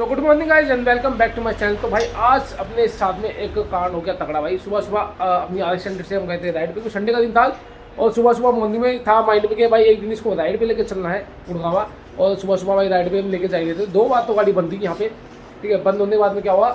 So good morning guys and welcome back to my channel. तो भाई आज अपने साथ में एक कांड हो गया तगड़ा भाई। सुबह सुबह अपनी आधे संडे से हम गए थे राइड पे, क्योंकि संडे का दिन था और सुबह सुबह मॉर्निंग में था माइंड में कि भाई एक दिन इसको राइड पे लेके चलना है गुड़गावा। और सुबह सुबह भाई राइड पे हम लेके जाएंगे थे। 2 बार तो गाड़ी बंद थी यहाँ पे, ठीक है। बंद होने के बाद में क्या हुआ,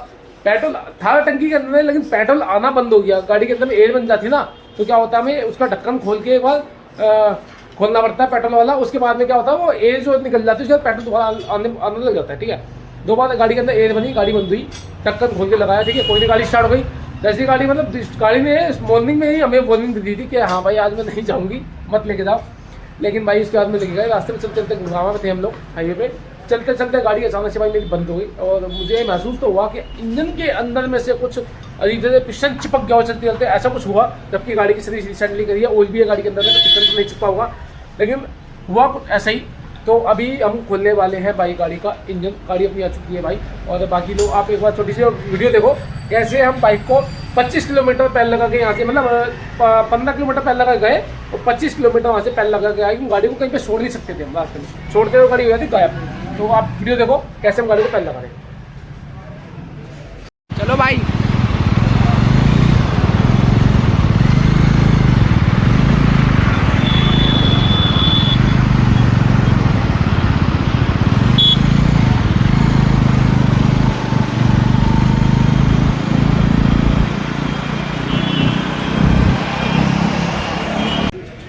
पेट्रोल था टंकी के अंदर लेकिन पेट्रोल आना बंद हो गया। गाड़ी के अंदर में एयर बन जाती ना, तो क्या होता है हमें उसका ढक्कन खोल के एक बार खोलना पड़ता है पेट्रोल वाला। उसके बाद में क्या होता है वो एयर जो निकल जाती है उसके बाद पेट्रोल दोबारा आने लग जाता है, ठीक है। 2 बार गाड़ी के अंदर एयर बनी, गाड़ी बंद हुई, ढक्कन खोल के लगाया, ठीक है। कोई नहीं, गाड़ी स्टार्ट हो गई। जैसी गाड़ी मतलब गाड़ी ने मॉर्निंग में ही हमें वार्निंग दी थी कि हाँ भाई आज मैं नहीं जाऊँगी, मत लेके जाओ। लेकिन भाई उसके बाद में लेके गए। रास्ते में चलते चलते गुड़गावा में थे हम लोग, हाईवे पे चलते चलते गाड़ी अचानक से भाई मेरी बंद हो गई। और मुझे महसूस तो हुआ कि इंजन के अंदर में से कुछ अजीब से पिस्टन चिपक गया हो चलते चलते, ऐसा कुछ हुआ। जबकि गाड़ी की सर्विस रिसेंटली करी है, ऑयल भी है गाड़ी के अंदर में, तो पिस्टन तो नहीं चिपका होगा, लेकिन हुआ कुछ ऐसा ही। तो अभी हम खोलने वाले हैं भाई गाड़ी का इंजन। गाड़ी अपनी आ चुकी है भाई। और बाकी लोग आप एक बार छोटी सी वीडियो देखो कैसे हम बाइक को 25 किलोमीटर पैर लगा के यहाँ से, मतलब 15 किलोमीटर पैर लगा गए और 25 किलोमीटर वहाँ से पैर लगा के आए। गाड़ी को कहीं पे छोड़ नहीं सकते थे हम, रास्ते में छोड़ते हुए गाड़ी हो जाती गायब। तो आप वीडियो देखो कैसे हम गाड़ी को पैर लगा रहे हैं। चलो भाई।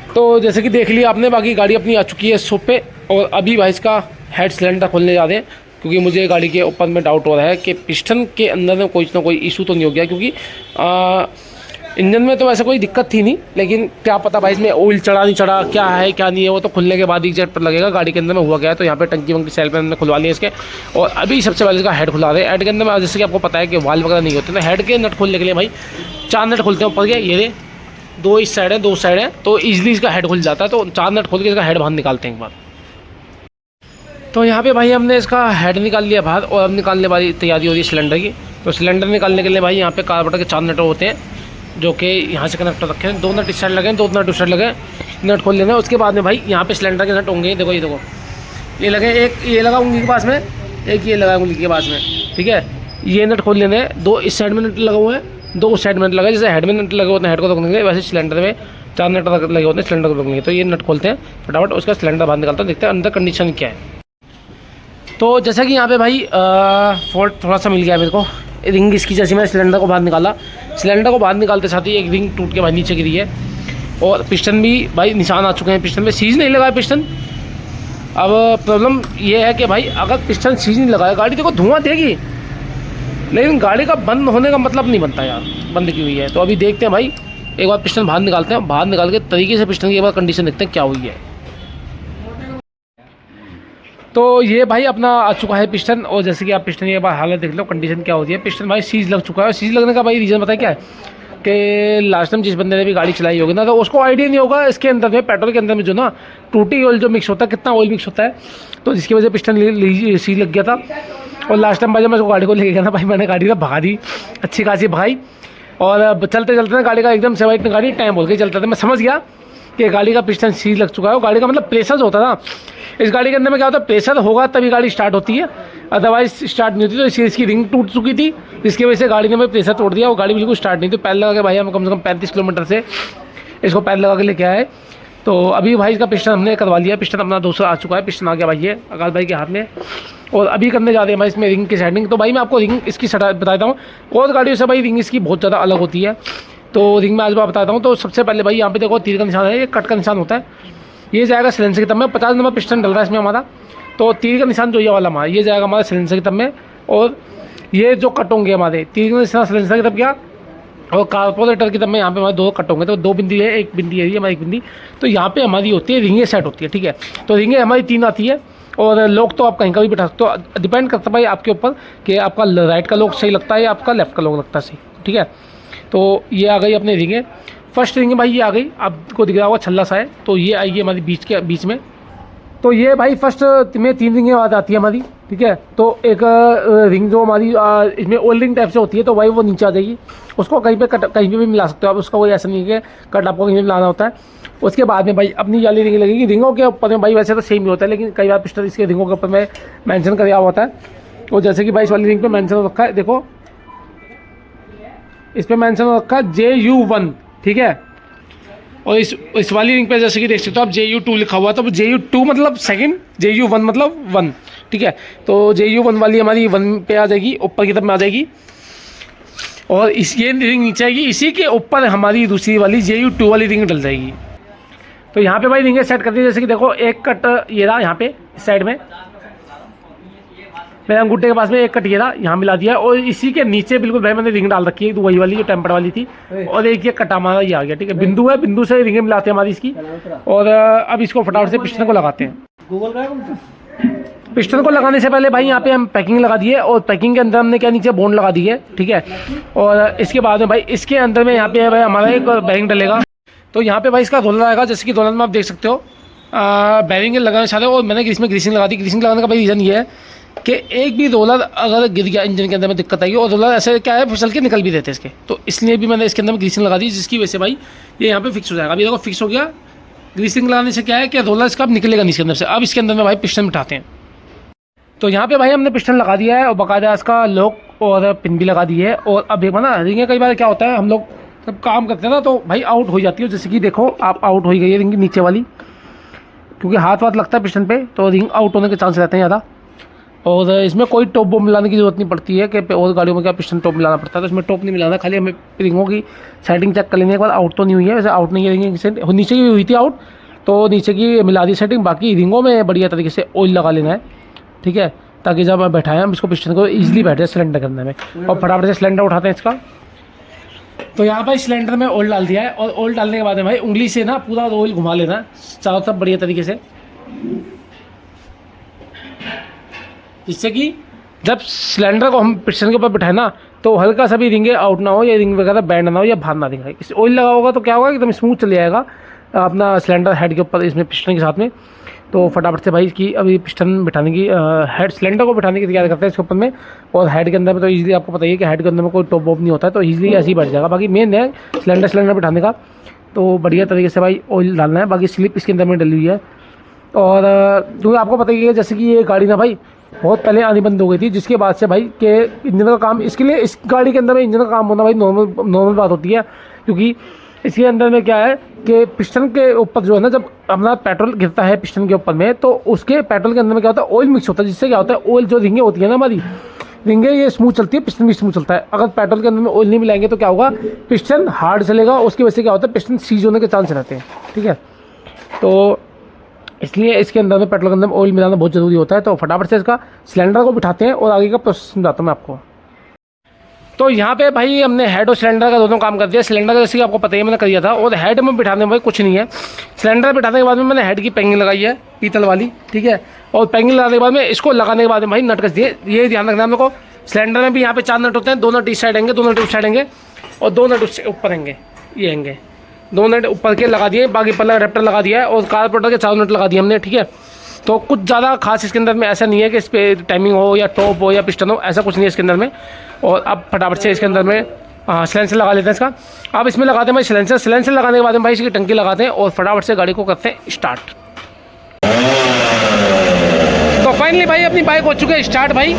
तो जैसे कि देख लिया आपने, बाकी गाड़ी अपनी आ चुकी है शॉप पे। और अभी भाई इसका हेड सिलेंडर खोलने जा रहे हैं, क्योंकि मुझे गाड़ी के ऊपर में डाउट हो रहा है कि पिस्टन के अंदर में कोई ना कोई इशू तो नहीं हो गया। क्योंकि इंजन में तो वैसे कोई दिक्कत थी नहीं, लेकिन क्या पता भाई इसमें ऑयल चढ़ा नहीं चढ़ा, क्या है क्या नहीं है, वो तो खुलने के बाद ही जेट पर लगेगा। गाड़ी के अंदर में हुआ गया है। तो यहाँ पे टंकी वंकी सेल पे हमने खुलवा लिया इसके। और अभी सबसे पहले इसका हेड खुला रहे हैं। हेड के अंदर में जैसे कि आपको पता है कि वाल्व वगैरह नहीं होते, तो हेड के नट खोलने के लिए भाई 4 नट खोलते हैं ऊपर के। ये 2 इस साइड है, 2 साइड है, तो ईजिली इसका हेड खुल जाता है। तो 4 नट खोल के इसका हेड बाहर निकालते हैं एक बार। तो यहाँ पे भाई हमने इसका हेड निकाल लिया बाहर, और अब निकालने वाली तैयारी हो रही है सिलेंडर की। तो सिलेंडर निकालने के लिए भाई यहाँ पे कार्बोरेटर के 4 नट होते हैं, जो कि यहाँ से कनेक्टर रखे हैं। 2 नट इस साइड लगे, 2 नट उस साइड लगे। नट खोल लेना है। उसके बाद में भाई यहाँ पे सिलेंडर के नट होंगे, देखो ये देखो, ये लगे, एक ये लगा उंगली के पास में, एक ये लगा उंगली के पास में, ठीक है। ये नट खोल लेने हैं। 2 इस साइड में नट लगे हुए हैं, 2 उस साइड में नट लगा। जैसे हेड में नट लगे होते हैं हेड को रोकने के लिए, वैसे सिलेंडर में 4 नट लगे होते हैं सिलेंडर को रोकने के लिए। तो ये नट खोलते हैं फटाफट, उसका सिलेंडर बाहर निकालते हैं, देखते हैं अंदर कंडीशन क्या है। तो जैसा कि यहाँ पे भाई फॉल्ट थोड़ा सा मिल गया मेरे को। रिंग इसकी जैसे मैं सिलेंडर को बाहर निकाला, सिलेंडर को बाहर निकालते साथ ही एक रिंग टूट के भाई नीचे गिरी है। और पिस्टन भी भाई निशान आ चुके हैं, पिस्टन में सीज नहीं लगा है पिस्टन। अब प्रॉब्लम ये है कि भाई अगर पिस्टन सीज नहीं लगाया, गाड़ी देखो धुआं देगी, लेकिन गाड़ी का बंद होने का मतलब नहीं बनता यार, बंद की हुई है। तो अभी देखते हैं भाई, एक बार पिस्टन बाहर निकालते हैं, बाहर निकाल के तरीके से पिस्टन की एक बार कंडीशन देखते हैं क्या हुई है। तो ये भाई अपना आ चुका है पिस्टन। और जैसे कि आप पिस्टन की एक बार हालत देख लो, कंडीशन क्या होती है। पिस्टन भाई सीज लग चुका है। और सीज लगने का भाई रीज़न पता है क्या है, कि लास्ट टाइम जिस बंदे ने भी गाड़ी चलाई होगी ना, तो उसको आइडिया नहीं होगा इसके अंदर में, पेट्रोल के अंदर में जो ना टूटी ऑयल जो मिक्स होता है, कितना ऑयल मिक्स होता है, तो जिसकी वजह से पिस्टन सीज लग गया था। और लास्ट टाइम भाई जब मैं उसको गाड़ी को लेके गया ना भाई, मैंने गाड़ी का भगा दी, अच्छी खासी भगाई। और चलते चलते ना गाड़ी का एकदम से वाइट गाड़ी टाइम बोल के चलता था। मैं समझ गया कि गाड़ी का पिस्टन सीज लग चुका है। गाड़ी का मतलब प्रेशर जो होता है ना, इस गाड़ी के अंदर में क्या होता है, प्रेशर होगा तभी गाड़ी स्टार्ट होती है, अदरवाइज स्टार्ट नहीं होती। तो इसकी रिंग टूट चुकी थी, जिसकी वजह से गाड़ी ने भाई प्रेशर तोड़ दिया और गाड़ी बिल्कुल स्टार्ट नहीं थी। पैर लगा के भाई हम कम से कम 35 किलोमीटर से इसको पैर लगा के लेके आए। तो अभी भाई इसका पिस्टन हमने करवा लिया। पिस्टन अपना दूसरा आ चुका है, पिस्टन आ गया भाई ये आकाश भाई के हाथ में। और अभी करने जा रहे हैं भाई इसमें रिंग की सेटिंग। तो भाई मैं आपको रिंग इसकी बता देता हूँ, और गाड़ियों से भाई रिंग इसकी बहुत ज़्यादा अलग होती है। तो रिंग में आज मैं बताता हूँ। तो सबसे पहले भाई यहाँ पे देखो तीर का निशान है, ये कट का निशान होता है, ये जाएगा सिलेंसर की तब में। 50 नंबर पिस्टन डल रहा है इसमें हमारा। तो तीर का निशान जो ये वाला हमारा, ये जाएगा हमारा सिलेंसर की तब में। और ये जो कट होंगे हमारे, तीर का निशान सिलेंसर की तब क्या, और कार्पोरेटर की तब में यहाँ पे हमारे 2 कट होंगे। तो 2 बिंदी है, 1 बिंदी है ये हमारी 1 बिंदी। तो यहाँ पे हमारी होती है रिंगे सेट होती है, ठीक है। तो रिंगे हमारी 3 आती है। और लॉक तो आप कहीं का भी बैठा सकते हो, डिपेंड करता है भाई आपके ऊपर कि आपका राइट का लॉक सही लगता है या आपका लेफ्ट का लॉक लगता है सही, ठीक है। तो ये आ गई अपनी रिंगे। फर्स्ट रिंग भाई ये आ गई, आपको दिख रहा होगा छल्ला सा है, तो ये आएगी हमारी बीच में। तो ये भाई फर्स्ट में 3 रिंगें आती है हमारी, ठीक है। तो एक रिंग जो हमारी इसमें ओल्ड रिंग टाइप से होती है, तो भाई वो नीचे आ जाएगी। उसको कहीं पे भी मिला सकते हो आप, उसका कोई ऐसा नहीं है कि कट आपको कहीं भी मिलाना होता है। उसके बाद में भाई अपनी जाली रिंग लगेगी। रिंगों के ऊपर में भाई वैसे तो सेम ही होता है, लेकिन कई बार पिस्टन इसके रिंगों के ऊपर में मेंशन किया हुआ होता है। और जैसे कि भाई इस वाली रिंग पे मेंशन हो रखा है, देखो इस पे मेंशन हो रखा है JU1, ठीक है। और इस वाली रिंग पे जैसे कि देख सकते हो आप JU2 लिखा हुआ है, तो JU2 मतलब सेकंड, JU1 मतलब 1, ठीक है। तो JU1 वाली हमारी 1 पे आ जाएगी, ऊपर की तरफ में आ जाएगी, और ये रिंग नीचे आएगी, इसी के ऊपर हमारी दूसरी वाली JU2 वाली रिंग डल जाएगी। तो यहाँ पे भाई रिंगें सेट कर दी, जैसे कि देखो एक कट ये रहा यहाँ पे इस साइड में, मेरे अंगूठे के पास में एक कट ये रहा, यहाँ मिला दिया, और इसी के नीचे बिल्कुल भाई मैंने रिंग डाल रखी है, तो वही वाली जो टेम्पर वाली थी, और एक ये कट हमारा ये आ गया, ठीक है। बिंदु है, बिंदु से रिंगें मिलाते हैं हमारी इसकी, और अब इसको फटाफट से पिस्टन को लगाते हैं। पिस्टन को लगाने से पहले भाई यहाँ पे हम पैकिंग लगा दिए, और पैकिंग के अंदर हमने क्या नीचे बोन लगा दी है, ठीक है। और इसके बाद में भाई इसके अंदर में यहाँ पे भाई हमारा एक बैरिंग डलेगा। तो यहाँ पे भाई इसका रोलर आएगा, जैसे कि रोलर में आप देख सकते हो बैरिंग लगाने सारे, और मैंने इसमें ग्रीसिंग लगा दी। ग्रीसिंग लगाने का भाई रीज़न ये है कि एक भी रोलर अगर गिर गया इंजन के अंदर में दिक्कत आएगी, और रोलर ऐसे क्या है फिसल के निकल भी देते हैं इसके, तो इसलिए भी मैंने इसके अंदर में ग्रीसिंग लगा दी, जिसकी वजह से भाई ये यहाँ पे फिक्स हो जाएगा। अभी देखो फिक्स हो गया। ग्रीसिंग लगाने से क्या है कि रोलर इसका अब निकलेगा नहीं इसके अंदर से। अब इसके अंदर में भाई पिस्टन बिठाते हैं। तो यहाँ पे भाई हमने पिस्टन लगा दिया है, और बाकायदा इसका लॉक और पिन भी लगा दी है। और अब एक बार ना रिंगे कई बार क्या होता है, हम लोग जब काम करते हैं ना तो भाई आउट हो जाती है, जैसे कि देखो आप आउट हो गई है रिंग नीचे वाली, क्योंकि हाथ लगता है पिस्टन पे, तो रिंग आउट होने के चांस रहते हैं ज़्यादा। और इसमें कोई टॉप बॉम मिलाने की ज़रूरत नहीं पड़ती है, कि और गाड़ियों में क्या पिस्टन टॉप मिलाना पड़ता है, तो इसमें टॉप नहीं मिलाना, खाली हमें रिंगों की सेटिंग चेक कर लेने के बाद आउट तो नहीं हुई है, वैसे आउट नहीं है रिंग, नीचे की हुई थी आउट, तो नीचे की मिला दी सेटिंग। बाकी रिंगों में बढ़िया तरीके से ऑयल लगा लेना है, ठीक है, ताकि जब बैठाएं हम इसको पिस्टन को ईजिली बैठे सिलेंडर करने में। और फटाफट से सिलेंडर उठाते हैं इसका। तो यहाँ पर सिलेंडर में ऑयल डाल दिया है, और ऑयल डालने के बाद में भाई उंगली से ना पूरा ऑयल घुमा लेना है चारों तरफ बढ़िया तरीके से, जिससे कि जब सिलेंडर को हम पिस्टन के ऊपर बिठाए ना तो हल्का सा भी रिंगे आउट ना हो, या रिंग वगैरह बैंड ना हो, या बाहर ना दिखाए। इस ऑयल लगा होगा तो क्या होगा, एकदम स्मूथ चले जाएगा अपना सिलेंडर हेड के ऊपर, इसमें पिस्टन के साथ में। तो फटाफट से भाई इसकी अभी पिस्टन बिठाने की हेड सिलेंडर को बिठाने की तैयारी करते हैं इसके ऊपर में। और हेड के अंदर में तो ईजिली आपको पता ही है कि हेड के अंदर में कोई टॉप वॉप नहीं होता है, तो ईजिली ऐसे ही बैठ जाएगा। बाकी मेन है सिलेंडर बिठाने का, तो बढ़िया तरीके से भाई ऑयल डालना है। बाकी स्लिप इसके अंदर में डली हुई है, और क्योंकि आपको पता ही है जैसे कि ये गाड़ी ना भाई बहुत पहले आनी बंद हो गई थी, जिसके बाद से भाई के इंजन का काम, इसके लिए इस गाड़ी के अंदर में इंजन का काम होना भाई नॉर्मल बात होती है। क्योंकि इसके अंदर में क्या है कि पिस्टन के ऊपर जो है ना, जब अपना पेट्रोल गिरता है पिस्टन के ऊपर में, तो उसके पेट्रोल के अंदर में क्या होता है, ऑयल मिक्स होता है, जिससे क्या होता है ऑयल जो रिंगे होती है ना हमारी रिंगे, ये स्मूथ चलती है, पिस्टन भी स्मूथ चलता है। अगर पेट्रोल के अंदर में ऑयल नहीं मिलाएंगे तो क्या होगा, पिस्टन हार्ड चलेगा, उसकी वजह से क्या होता है पिस्टन सीज होने के चांस रहते हैं, ठीक है। तो इसलिए इसके अंदर में पेट्रोल के अंदर में ऑयल मिलाना बहुत ज़रूरी होता है। तो फटाफट से इसका सिलेंडर को बिठाते हैं और आगे का प्रोसेस समझाता हूँ मैं आपको। तो यहाँ पे भाई हमने हेड और सिलेंडर का दोनों काम कर दिया। सिलेंडर का जैसे कि आपको पता ही मैंने कर दिया था, और हेड में बिठाने में भाई कुछ नहीं है। सिलेंडर बिठाने के बाद में मैंने हेड की पैकिंग लगाई है पीतल वाली, ठीक है। और पैकिंग लगाने के बाद में इसको लगाने के बाद में भाई नट कस दिए। ये ध्यान रखना है मेरे को, सिलेंडर में भी यहाँ पे 4 नट होते हैं, 2 नट इस साइड आएंगे, 2 नट उस साइड आएंगे, और 2 नट उससे ऊपर आएंगे, ये आएंगे 2 नट ऊपर के लगा दिए। बाकी पल्ला रेप्टर लगा दिया है, और कारपोरेटर के 4 नट लगा दिए हमने, ठीक है। तो कुछ ज़्यादा खास इसके अंदर में ऐसा नहीं है कि इस पर टाइमिंग हो या टॉप हो या पिस्टन हो, ऐसा कुछ नहीं है इसके अंदर में। और अब फटाफट से इसके अंदर में सिलेंसर लगा लेते हैं इसका। अब इसमें लगाते हैं भाई सिलेंसर लगाने के बाद में भाई इसकी टंकी लगाते हैं, और फटाफट से गाड़ी को करते हैं स्टार्ट। तो फाइनली भाई अपनी बाइक हो चुकी है स्टार्ट भाई।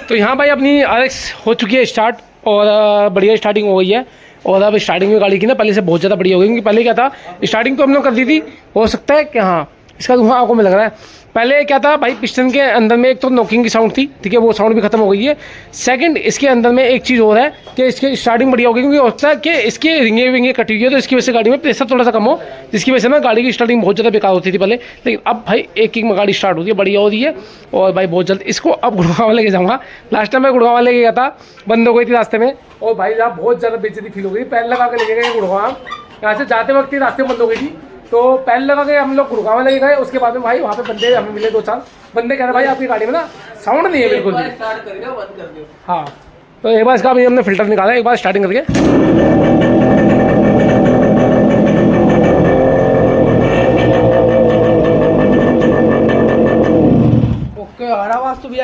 तो यहाँ भाई अपनी RX हो चुकी है स्टार्ट, और बढ़िया स्टार्टिंग हो गई है। और अब स्टार्टिंग में गाड़ी की ना पहले से बहुत ज़्यादा बढ़िया हो गई, क्योंकि पहले क्या था, स्टार्टिंग तो हमने कर दी थी, हो सकता है कि हाँ इसका धुआं आंखों में लग रहा है। पहले क्या था भाई, पिस्टन के अंदर में एक तो नॉकिंग की साउंड थी, ठीक है, वो साउंड भी खत्म हो गई है। सेकंड, इसके अंदर में एक चीज़ और है कि इसकी स्टार्टिंग बढ़िया हो गई, क्योंकि होता है कि इसके रिंगे विंगे कटी हुई है, तो इसकी वजह से गाड़ी में प्रेशर थोड़ा सा कम हो, जिसकी वजह से ना गाड़ी की स्टार्टिंग बहुत ज़्यादा बेकार होती थी पहले। लेकिन अब भाई एक में गाड़ी स्टार्ट होती है, बढ़िया हो रही है। और भाई बहुत जल्द इसको अब गुड़गांव लेके जाऊँगा। लास्ट टाइम मैं गुड़गांव लेके गया था, बंद हो गई थी रास्ते में, और भाई साहब बहुत ज़्यादा बेइज्जती फील हो गई। पैर लगा के लेके गए गुड़गांव, यहाँ से जाते वक्त ही रास्ते बंद हो गई थी, तो पैर लगा के हम लोग गुड़गांव लेके गए। उसके बाद में भाई वहाँ पे बंदे हमें मिले 2-4 बंदे, कह रहे भाई आपकी गाड़ी में ना साउंड नहीं है बिल्कुल भी। स्टार्ट कर दिया, बंद कर दियो। हाँ, तो एक बार इसका भी हमने फिल्टर निकाला, एक बार स्टार्टिंग करके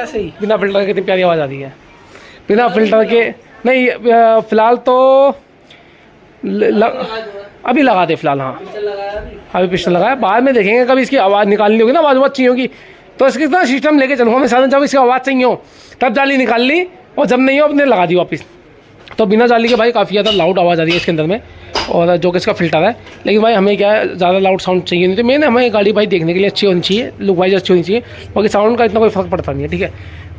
ऐसे ही बिना फिल्टर के कितनी प्यारी आवाज़ आ रही है, बिना फिल्टर के। नहीं फ़िलहाल तो अभी लगा दे फ़िलहाल। हाँ अभी पिस्टन लगाया, बाद में देखेंगे कभी इसकी आवाज़ निकालनी होगी ना, आवाज़ चाहिए होगी तो इसके इतना सिस्टम लेके चलूँगा मैं साधन, जब इसकी आवाज़ चाहिए हो तब जाली निकाल ली, और जब नहीं हो अपने लगा दी वापस। तो बिना जाली के भाई काफ़ी ज़्यादा लाउड आवाज़ आ रही है इसके अंदर में, और जो कि इसका फ़िल्टर है। लेकिन भाई हमें क्या है, ज़्यादा लाउड साउंड चाहिए नहीं, तो मेन हमें गाड़ी भाई देखने के लिए अच्छी होनी चाहिए, लुक वाइज अच्छी होनी चाहिए, बाकी साउंड का इतना कोई फ़र्क पड़ता नहीं है, ठीक है।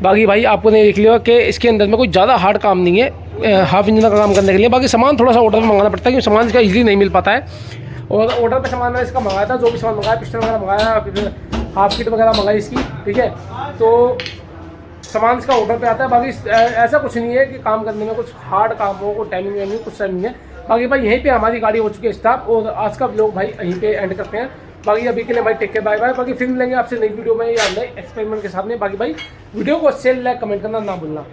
बाकी भाई आपको ने देख लिया कि इसके अंदर में कोई ज़्यादा हार्ड काम नहीं है हाफ इंजन का काम करने के लिए। बाकी सामान थोड़ा सा ऑर्डर में मंगाना पड़ता है, क्योंकि सामान इसका ईजिली नहीं मिल पाता है, और ऑर्डर पे सामान मैंने इसका मंगाया था, जो भी सामान मंगाया, पिस्टन वगैरह मंगाया, फिर हाफ किट वगैरह मंगाई इसकी, ठीक है। तो सामान इसका ऑर्डर पे आता है, बाकी ऐसा कुछ नहीं है कि काम करने में कुछ हार्ड काम हो, कोई टाइमिंग वाइमिंग कुछ नहीं है। बाकी भाई यहीं पे हमारी गाड़ी हो चुकी है स्टाफ, और आज का व्लॉग भाई यहीं पे एंड करते हैं। बाकी अभी के लिए भाई टेक केयर, बाय बाय। बाकी फिर मिलेंगे आपसे नई वीडियो में या नए एक्सपेरिमेंट के साथ में। बाकी भाई वीडियो को शेयर लाइक कमेंट करना ना भूलना।